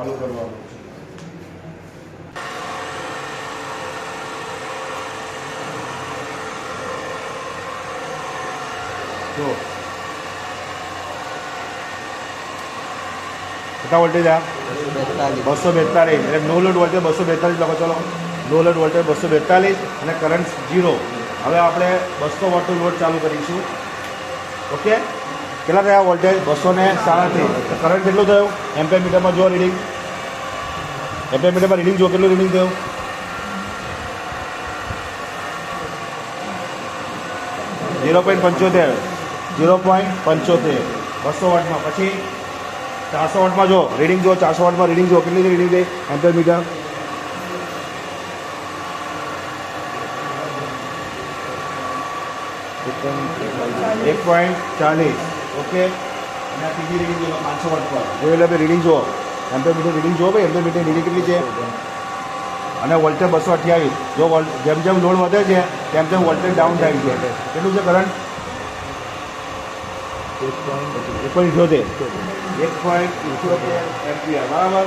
ચાલુ કરવાનું છે. જો કેટલા વોલ્ટેજ આ 242 એટલે નો લોડ વોલ્ટેજ 242 લખો. ચલો નો લોડ વોલ્ટેજ 242 અને કરંટ 0. હવે આપણે 200 વોટનો લોડ ચાલુ કરીશું. ઓકે, કેટલા થયા વોલ્ટેજ 237. કરંટ કેટલું થયું એમ્પિયર મીટરમાં જો રીડિંગ, એમ્પિયર મીટરમાં રીડિંગ જો કેટલું રીડિંગ થયું 0.75 200 વોટમાં. પછી 400 વોટમાં જો રીડિંગ જો 400 વોટમાં રીડિંગ જો કેટલી રીડિંગ થઈ એમ્પિયર મીટર 1.40. ઓકે, અને ત્રીજી રીડિંગ જો 500 વોટ પર જોઈ લે. રીડિંગ જુઓ એમ્પિયર મીટર રીડિંગ જુઓ ભાઈ. એમ્પિયર મીટર રીડિંગ કેટલી છે અને વોલ્ટેજ 228. જો જેમ જેમ લોડ વધે છે તેમ તેમ વોલ્ટેજ ડાઉન થાય છે. કેટલું છે કરંટ 1.78 એમ્પિયર બરાબર.